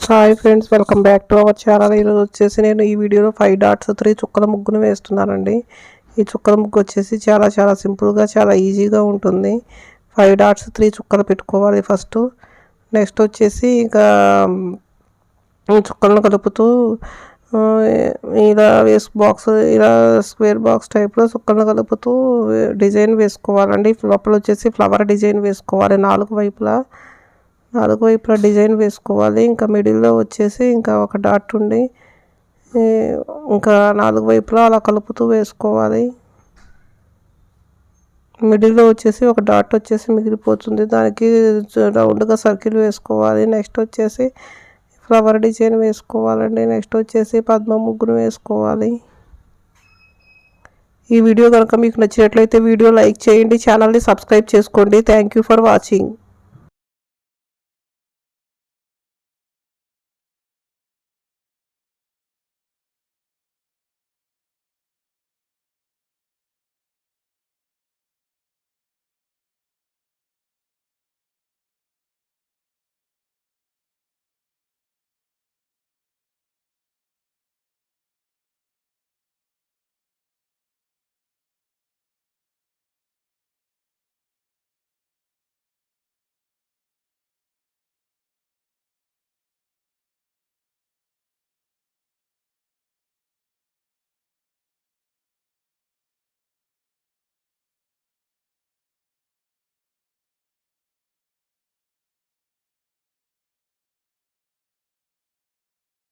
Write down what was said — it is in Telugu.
Hi friends, welcome back to our channel. ఈరోజు వచ్చేసి నేను ఈ వీడియోలో 5 డాట్స్ 3 చుక్కల ముగ్గును వేస్తున్నానండి. ఈ చుక్కల ముగ్గు వచ్చేసి చాలా సింపుల్గా చాలా ఈజీగా ఉంటుంది. 5 డాట్స్ 3 చుక్కలు పెట్టుకోవాలి ఫస్ట్. నెక్స్ట్ వచ్చేసి ఇంకా చుక్కలను కలుపుతూ ఇలా ఇలా స్క్వేర్ బాక్స్ టైప్లో చుక్కలను కలుపుతూ డిజైన్ వేసుకోవాలండి. లోపల వచ్చేసి ఫ్లవర్ డిజైన్ వేసుకోవాలి. నాలుగు వైపులా డిజైన్ వేసుకోవాలి. ఇంకా మిడిల్లో వచ్చేసి ఇంకా ఒక డాట్ ఉండి ఇంకా నాలుగు వైపులా అలా కలుపుతూ వేసుకోవాలి. మిడిల్లో వచ్చేసి ఒక డాట్ వచ్చేసి మిగిలిపోతుంది, దానికి రౌండ్గా సర్కిల్ వేసుకోవాలి. నెక్స్ట్ వచ్చేసి ఫ్లవర్ డిజైన్ వేసుకోవాలండి. నెక్స్ట్ వచ్చేసి పద్మ ముగ్గును వేసుకోవాలి. ఈ వీడియో కనుక మీకు నచ్చినట్లయితే వీడియో లైక్ చేయండి, ఛానల్ని సబ్స్క్రైబ్ చేసుకోండి. Thank you for watching.